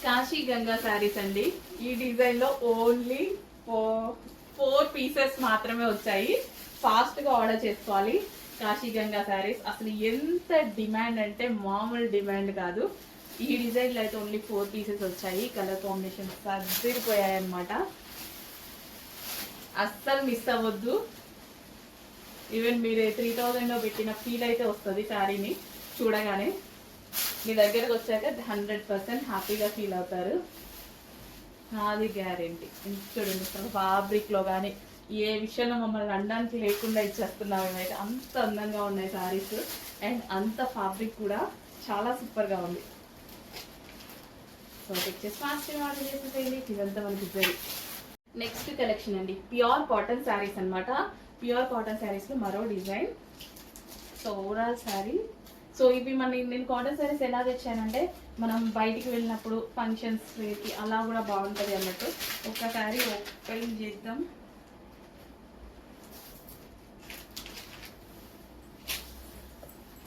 కాశీ గంగా శారీస్ అండి. ఈ డిజైన్ లో ఓన్లీ ఫోర్ పీసెస్ మాత్రమే వచ్చాయి. ఫాస్ట్ గా ఆర్డర్ చేసుకోవాలి. కాశీ గంగా శారీస్ అసలు ఎంత డిమాండ్ అంటే మామూలు డిమాండ్ కాదు. ఈ డిజైన్ లో అయితే ఓన్లీ 4 పీసెస్ వచ్చాయి. కలర్ కాంబినేషన్ సర్దిరిపోయాయి అనమాట. అస్సలు మిస్ అవ్వద్దు. ఈవెన్ మీరు 3000 లో పెట్టిన ఫీల్ అయితే వస్తుంది శారీని చూడగానే. మీ దగ్గరకు వచ్చాక 100% హ్యాపీగా ఫీల్ అవుతారు. అది గ్యారెంటీ. చూడండి అసలు ఫ్యాబ్రిక్ లో కానీ ఏ విషయంలో మమ్మల్ని అనడానికి లేకుండా ఇచ్చేస్తున్నాం. ఏమైతే అంత అందంగా ఉన్నాయి శారీస్. అండ్ అంత ఫ్యాబ్రిక్ కూడా చాలా సూపర్ గా ఉంది. సో పిక్చర్స్ ఫాస్ట్ ఆర్డర్ చేసేసేయండి. ఇదంతా మనకి జరి. నెక్స్ట్ కలెక్షన్ అండి, ప్యూర్ కాటన్ శారీస్ అనమాట. ప్యూర్ కాటన్ శారీస్ లో మరో design. So overall sari. So ఇవి నేను కాటన్ శారీస్ ఎలా తెచ్చానంటే, మనం బయటికి వెళ్ళినప్పుడు ఫంక్షన్స్ కి అలా కూడా బాగుంటుంది అన్నట్టు. ఒక శారీ ఓపెన్ చేద్దాం.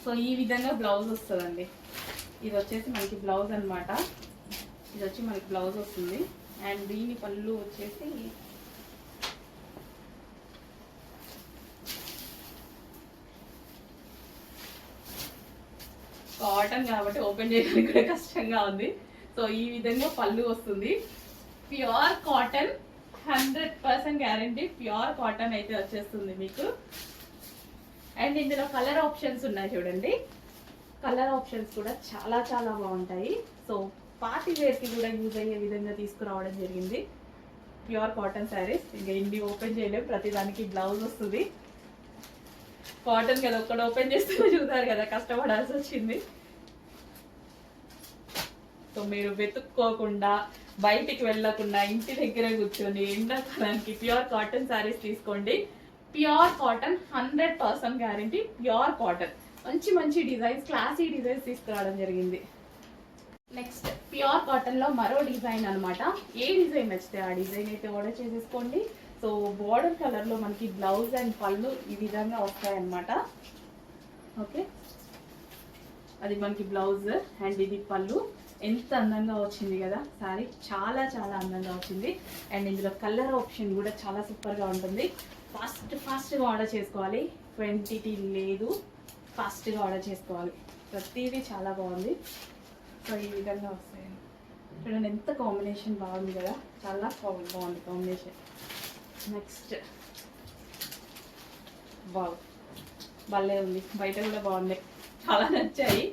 సో ఈ విధంగా బ్లౌజ్ వస్తుందండి. ఇది వచ్చేసి మనకి బ్లౌజ్ అనమాట. ఇది వచ్చి మనకి బ్లౌజ్ వస్తుంది. అండ్ దీని పళ్ళు వచ్చేసి కాటన్ కాబట్టి ఓపెన్ చేయడానికి కూడా కష్టంగా ఉంది. సో ఈ విధంగా పళ్ళు వస్తుంది. Pure cotton, 100% guarantee pure cotton అయితే వచ్చేస్తుంది మీకు. అండ్ ఇందులో కలర్ ఆప్షన్స్ ఉన్నాయి చూడండి. కలర్ ఆప్షన్స్ కూడా చాలా చాలా బాగుంటాయి. సో పార్టీ వేర్కి కూడా యూజ్ అయ్యే విధంగా తీసుకురావడం జరిగింది. Pure cotton saris. ఇంకా ఇన్ని ఓపెన్ చేయలేము, ప్రతిదానికి బ్లౌజ్ వస్తుంది. కాటన్ కదా, ఒక్కడ ఓపెన్ చేస్తే చూసారు కదా, కష్టపడాల్సి వచ్చింది. సో మీరు వెతుక్కోకుండా, బయటికి వెళ్ళకుండా, ఇంటి దగ్గర కూర్చొని ఎండాకాలానికి ప్యూర్ కాటన్ శారీస్ తీసుకోండి. Pure cotton, 100% guarantee pure cotton. మంచి మంచి డిజైన్స్, క్లాసీ డిజైన్స్ తీసుకురావడం జరిగింది. నెక్స్ట్ ప్యూర్ కాటన్ లో మరో డిజైన్ అనమాట. ఏ డిజైన్ నచ్చితే ఆ డిజైన్ అయితే ఆర్డర్ చేసేసుకోండి. సో బోర్డర్ కలర్ లో మనకి బ్లౌజ్ అండ్ పళ్ళు ఈ విధంగా వస్తాయన్నమాట. ఓకే, అది మనకి బ్లౌజ్ అండ్ ఇది పళ్ళు. ఎంత అందంగా వచ్చింది కదా సారీ, చాలా చాలా అందంగా వచ్చింది. అండ్ ఇందులో కలర్ ఆప్షన్ కూడా చాలా సూపర్గా ఉంటుంది. ఫాస్ట్గా ఆర్డర్ చేసుకోవాలి. క్వాంటిటీ లేదు, ఫాస్ట్గా ఆర్డర్ చేసుకోవాలి. ప్రతిదీ చాలా బాగుంది. సో ఈ విధంగా వస్తాయి చూడండి, ఎంత కాంబినేషన్ బాగుంది కదా, చాలా బాగుంది కాంబినేషన్. నెక్స్ట్ బాగు భలే ఉంది. బయట కూడా బాగుంది, చాలా నచ్చాయి.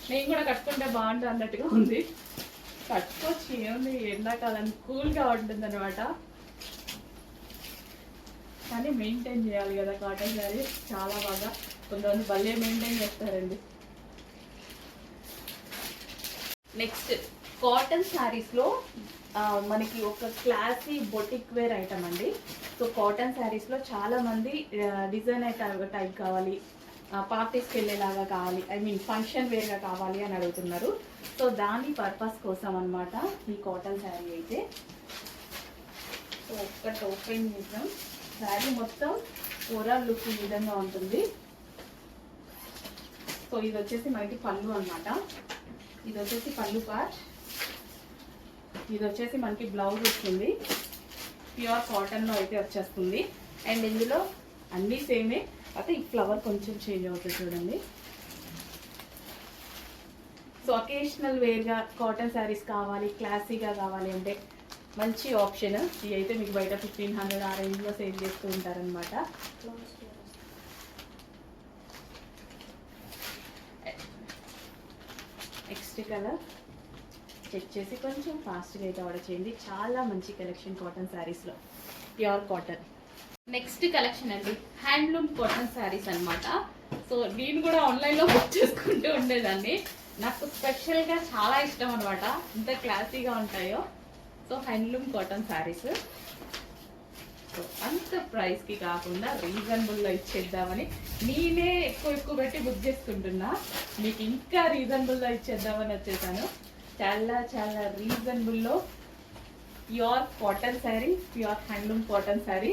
నేను కూడా కట్టుకుంటే బాగుంటుంది అన్నట్టుగా ఉంది. కట్టుకోవచ్చు, ఏముంది, ఎండాకాలం కూల్గా ఉంటుంది అనమాట. కానీ మెయింటైన్ చేయాలి కదా కాటన్ శారీ చాలా బాగా. కొంతమంది భలే మెయింటైన్ చేస్తారండి. నెక్స్ట్ కాటన్ శారీస్లో మనకి ఒక క్లాసీ బొటిక్ వేర్ ఐటమ్ అండి. సో కాటన్ శారీస్లో చాలామంది డిజైనర్ టైప్ కావాలి, పార్టీస్కి వెళ్ళేలాగా కావాలి, ఐ మీన్ ఫంక్షన్ వేర్గా కావాలి అని అడుగుతున్నారు. సో దాని పర్పస్ కోసం అనమాట ఈ కాటన్ శారీ అయితే. సో ఒక్కటి ఓపెన్ చేద్దాం. శారీ మొత్తం ఓవరాల్ లుక్ ఈ విధంగా ఉంటుంది. సో ఇది వచ్చేసి మనకి పళ్ళు అనమాట. ఇది వచ్చేసి పళ్ళు పార్ట్. ఇది వచ్చేసి మనకి బ్లౌజ్ వస్తుంది. ప్యూర్ కాటన్లో అయితే వచ్చేస్తుంది. అండ్ ఇందులో అన్నీ సేమే, అయితే ఈ ఫ్లవర్ కొంచెం చేంజ్ అవుతుంది చూడండి. సో అకేషనల్ వేర్గా కాటన్ శారీస్ కావాలి, క్లాసీగా కావాలి అంటే మంచి ఆప్షన్. ఇది అయితే మీకు బయట 1500 ఆ రేంజ్లో సేల్ చేస్తూ ఉంటారనమాట. నెక్స్ట్ కలర్ చెక్ చేసి కొంచెం ఫాస్ట్గా అయితే ఆర్డర్ చేయండి. చాలా మంచి కలెక్షన్ కాటన్ శారీస్లో, ప్యూర్ కాటన్. నెక్స్ట్ కలెక్షన్ అండి, హ్యాండ్లూమ్ కాటన్ శారీస్ అనమాట. సో నేను కూడా ఆన్లైన్లో బుక్ చేసుకుంటూ ఉండేదాన్ని. నాకు స్పెషల్గా చాలా ఇష్టం అనమాట, ఇంత క్లాసీగా ఉంటాయో. So handloom cotton saris. So అంత ప్రైస్కి కాకుండా రీజనబుల్లో ఇచ్చేద్దామని నేనే ఎక్కువ పెట్టి బుక్ చేసుకుంటున్నా. మీకు ఇంకా రీజనబుల్లో ఇచ్చేద్దామని వచ్చేసాను. చాలా చాలా రీజనబుల్లో pure cotton sari, pure handloom cotton sari.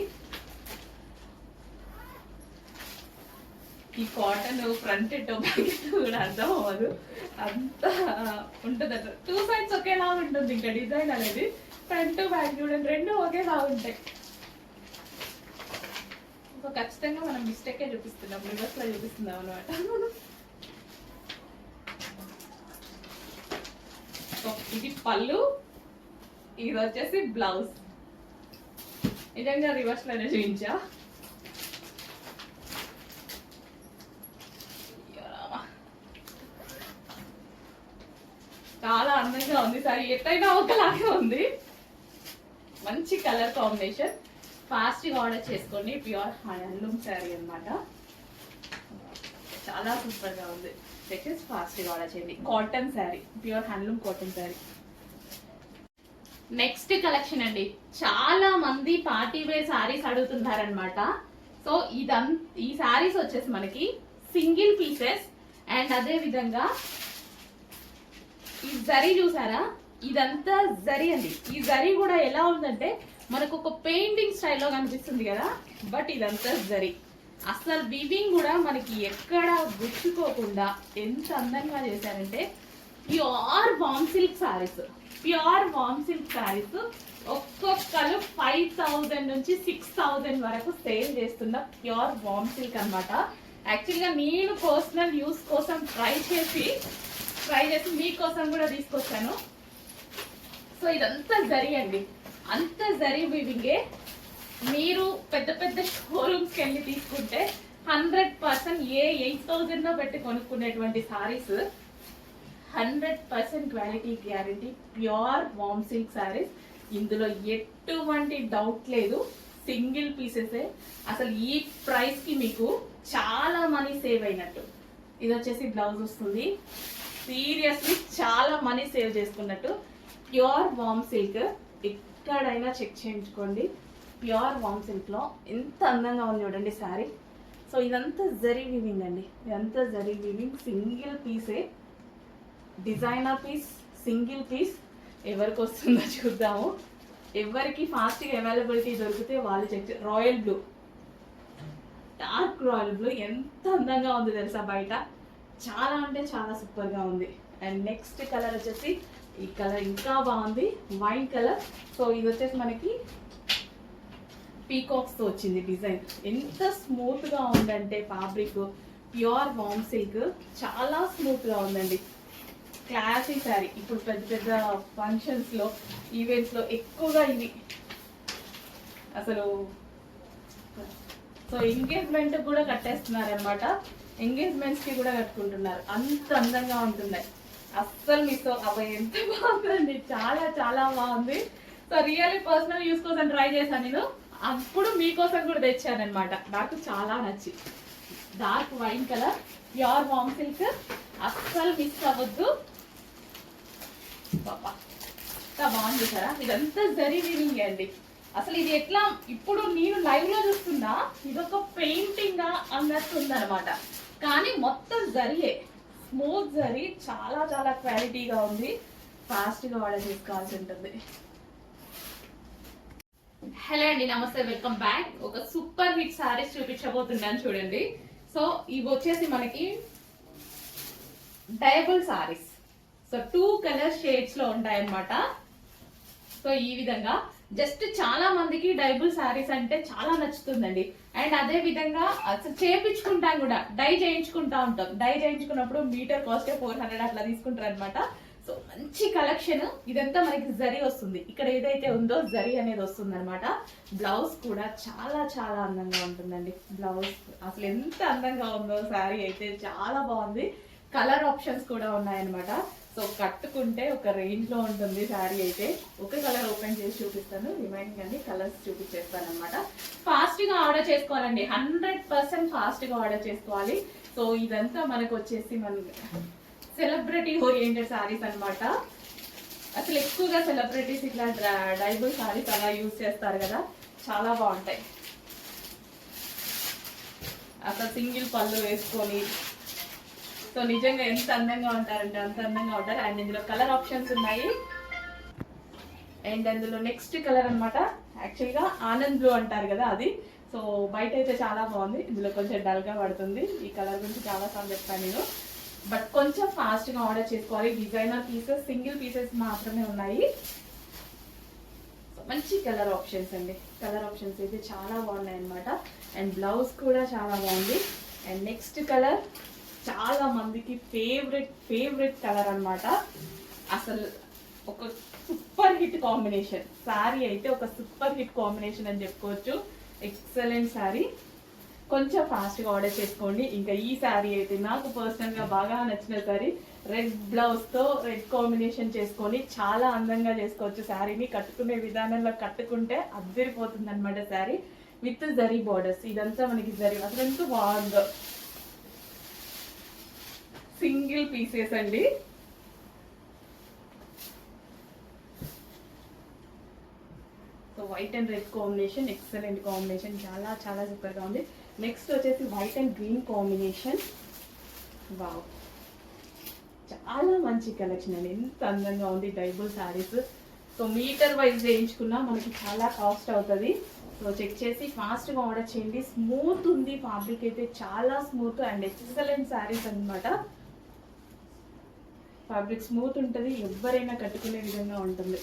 ఈ కాటన్ ఫ్రంట్ బ్యాక్ కూడా అర్థం అవ్వదు, అంత ఉంటుంది. 2 sides ఒకేలా ఉంటుంది. ఇంకా డిజైన్ అనేది ఫ్రంట్ బ్యాక్ చూడండి, 2 ఒకేలా ఉంటాయి. సో ఖచ్చితంగా మనం మిస్టేకే చూపిస్తున్నాం, రివర్స్ లో చూపిస్తున్నాం అనమాట. ఇది పళ్ళు, ఇది వచ్చేసి బ్లౌజ్. నిజంగా రివర్స్ లోనే చూపించా. చాలా అందంగా ఉంది సారీ, ఎట్లయినా ఒకలాగే ఉంది. మంచి కలర్ కాంబినేషన్. ఫాస్ట్గా ఆర్డర్ చేసుకోండి. ప్యూర్ హ్యాండ్లూమ్ శారీ అనమాట, చాలా సూపర్ గా ఉంది. దయచేసి ఫాస్ట్గా ఆర్డర్ చేయండి. Cotton sari, pure handloom cotton sari. Next collection అండి, చాలా మంది పార్టీ వేర్ శారీస్ అడుగుతున్నారనమాట. సో ఈ శారీస్ వచ్చేసి మనకి సింగిల్ పీసెస్. అండ్ అదే విధంగా ఈ జరీ చూసారా, ఇదంతా జరీ అండి. ఈ జరీ కూడా ఎలా ఉందంటే మనకు ఒక పెయింటింగ్ స్టైల్లో కనిపిస్తుంది కదా, బట్ ఇదంతా జరీ. అసలు వివింగ్ కూడా మనకి ఎక్కడ గుచ్చుకోకుండా ఎంత అందంగా చేశారంటే, ప్యూర్ వామ్ సిల్క్ శారీస్. ప్యూర్ వామ్ సిల్క్ శారీస్ ఒక్కొక్కరు 5000 నుంచి 6000 వరకు సేల్ చేస్తున్న ప్యూర్ వామ్ సిల్క్ అనమాట. యాక్చువల్గా నేను పర్సనల్ యూస్ కోసం ట్రై చేసి మీకోసం కూడా తీసుకొచ్చాను. సో ఇదంతా జరీ అండి, అంత జరీ వీవింగే. మీరు పెద్ద పెద్ద షోరూమ్స్కి వెళ్ళి తీసుకుంటే 100% 8000 పెట్టి కొనుక్కునేటువంటి సారీస్ 100% క్వాలిటీ గ్యారంటీ, ప్యూర్ వామ్ సిల్క్ సారీస్. ఇందులో ఎటువంటి డౌట్ లేదు, సింగిల్ పీసెసే. అసలు ఈ ప్రైస్ కి మీకు చాలా మనీ సేవ్ అయినట్టు. ఇది వచ్చేసి బ్లౌజ్ వస్తుంది. సీరియస్లీ చాలా మనీ సేవ్ చేసుకున్నట్టు. ప్యూర్ వామ్ సిల్క్, ఎక్కడైనా చెక్ చేయించుకోండి. ప్యూర్ వామ్ సిల్క్ లో ఎంత అందంగా ఉంది చూడండి శారీ. సో ఇదంతా జరీ వీవింగ్ అండి, ఇదంతా జరీ వీవింగ్. సింగిల్ పీసే, డిజైనర్ పీస్, సింగిల్ పీస్. ఎవరికి వస్తుందో చూద్దాము. ఎవరికి ఫాస్ట్గా అవైలబిలిటీ దొరికితే వాళ్ళు check. Royal blue, dark royal blue ఎంత అందంగా ఉంది తెలుసా బయట. చాలా అంటే చాలా సూపర్ గా ఉంది. అండ్ నెక్స్ట్ కలర్ వచ్చేసి ఈ కలర్ ఇంకా బాగుంది, వైన్ కలర్. సో ఇది వచ్చేసి మనకి పీకాక్స్ తో వచ్చింది డిజైన్. ఎంత స్మూత్ గా ఉందంటే ఫ్యాబ్రిక్, ప్యూర్ వామ్ సిల్క్, చాలా స్మూత్ గా ఉందండి. క్లాసీ శారీ. ఇప్పుడు పెద్ద పెద్ద ఫంక్షన్స్ లో, ఈవెంట్స్ లో ఎక్కువగా ఇవి అసలు. సో ఎంగేజ్మెంట్ కూడా కట్టేస్తున్నారు అనమాట, ఎంగేజ్మెంట్స్ కి కూడా కట్టుకుంటున్నారు. అంత అందంగా ఉంటున్నాయి, అస్సలు మిస్ అవి. ఎంత బాగుందండి, చాలా చాలా బాగుంది. సో రియల్లీ పర్సనల్ యూస్ కోసం ట్రై చేశాను నేను, అప్పుడు మీకోసం కూడా తెచ్చాను అనమాట. నాకు చాలా నచ్చి. డార్క్ వైన్ కలర్, ప్యూర్ వామ్ సిల్క్, అస్సలు మిస్ అవ్వద్దు. బాగుంది కదా, ఇదంతా జరీ వీవింగ్ అండి. అసలు ఇది ఎట్లా, ఇప్పుడు నేను లైవ్ లో చూస్తున్నా ఇదొక పెయింటింగ్ అన్నట్టు ఉందన్నమాట, కానీ మొత్తం జరియే, స్మూత్ జరీ. చాలా చాలా క్వాలిటీగా ఉంది. ఫాస్ట్ గా ఆర్డర్ చేసుకోవాల్సి ఉంటుంది. హలో అండి, నమస్తే, వెల్కమ్ బ్యాక్. ఒక సూపర్ హిట్ సారీస్ చూపించబోతున్నాను చూడండి. సో ఇవి వచ్చేసి మనకి డైబుల్ సారీస్. సో 2 కలర్ షేడ్స్ లో ఉంటాయి అన్నమాట. సో ఈ విధంగా జస్ట్ చాలా మందికి డైబుల్ సారీస్ అంటే చాలా నచ్చుతుందండి. అండ్ అదే విధంగా అసలు చేయించుకుంటాం కూడా, డై చేయించుకుంటా ఉంటాం. డై చేయించుకున్నప్పుడు మీటర్ కాస్ట్ 400 అట్లా తీసుకుంటారు అనమాట. సో మంచి కలెక్షన్. ఇదంతా మనకి జరీ వస్తుంది, ఇక్కడ ఏదైతే ఉందో జరీ అనేది వస్తుంది అనమాట. బ్లౌజ్ కూడా చాలా చాలా అందంగా ఉంటుందండి. బ్లౌజ్ అసలు ఎంత అందంగా ఉందో, శారీ అయితే చాలా బాగుంది. కలర్ ఆప్షన్స్ కూడా ఉన్నాయన్నమాట. సో కట్టుకుంటే ఒక రేంజ్ లో ఉంటుంది శారీ అయితే. ఒక కలర్ ఓపెన్ చేసి చూపిస్తాను, రిమైనింగ్ అన్ని కలర్స్ చూపించేస్తాను అనమాట. ఫాస్ట్ గా ఆర్డర్ చేసుకోవాలండి, 100% ఫాస్ట్ గా ఆర్డర్ చేసుకోవాలి. సో ఇదంతా మనకు వచ్చేసి మన సెలబ్రిటీ ఓరియంటెడ్ శారీస్ అనమాట. అసలు ఎక్కువగా సెలబ్రిటీస్ ఇట్లా డైబుల్ శారీస్ అలా యూజ్ చేస్తారు కదా, చాలా బాగుంటాయి. అసలు సింగిల్ పళ్ళు వేసుకొని సో నిజంగా ఎంత అందంగా ఉంటారంటే అంత అందంగా ఉంటారు. అండ్ ఇందులో కలర్ ఆప్షన్స్ ఉన్నాయి. అండ్ అందులో నెక్స్ట్ కలర్ అనమాట, యాక్చువల్గా ఆనంద్ బ్లూ అంటారు కదా అది. సో బయట అయితే చాలా బాగుంది, ఇందులో కొంచెం డల్గా పడుతుంది. ఈ కలర్ గురించి చాలా సార్లు చెప్పాను నేను, బట్ కొంచెం ఫాస్ట్గా ఆర్డర్ చేసుకోవాలి. డిజైనర్ పీసెస్ సింగిల్ పీసెస్ మాత్రమే ఉన్నాయి. మంచి కలర్ ఆప్షన్స్ అండి, కలర్ ఆప్షన్స్ అయితే చాలా బాగున్నాయి అనమాట. అండ్ బ్లౌజ్ కూడా చాలా బాగుంది. అండ్ నెక్స్ట్ కలర్ చాలా మందికి ఫేవరెట్ కలర్ అనమాట. అసలు ఒక సూపర్ హిట్ కాంబినేషన్ శారీ అయితే, ఒక సూపర్ హిట్ కాంబినేషన్ అని చెప్పుకోవచ్చు. ఎక్సలెంట్ శారీ, కొంచెం ఫాస్ట్గా ఆర్డర్ చేసుకోండి. ఇంకా ఈ శారీ అయితే నాకు పర్సనల్గా బాగా నచ్చిన శారీ. రెడ్ బ్లౌజ్తో రెడ్ కాంబినేషన్ చేసుకొని చాలా అందంగా చేసుకోవచ్చు శారీని. కట్టుకునే విధానంలో కట్టుకుంటే అద్దరిపోతుంది అనమాట శారీ, విత్ జరీ బార్డర్స్. ఇదంతా మనకి జరీ, అసలు ఎంత బాగుందో. సింగిల్ పీసెస్ అండి. So white and red combination, excellent combination, చాలా చాలా సూపర్గా ఉంది. నెక్స్ట్ వచ్చేసి white and green combination. Wow, చాలా మంచి కలెక్షన్ అండి, ఎంత అందంగా ఉంది. డైబుల్ శారీస్. సో మీటర్ వైజ్ చేయించుకున్నా మనకి చాలా కాస్ట్ అవుతుంది. సో చెక్ చేసి ఫాస్ట్గా ఆర్డర్ చేయండి. స్మూత్ ఉంది ఫ్యాబ్రిక్ అయితే, చాలా స్మూత్ అండ్ ఎక్సలెంట్ శారీస్ అనమాట. ఫ్యాబ్రిక్ స్మూత్ ఉంటుంది, ఎవరైనా కట్టుకునే విధంగా ఉంటుంది.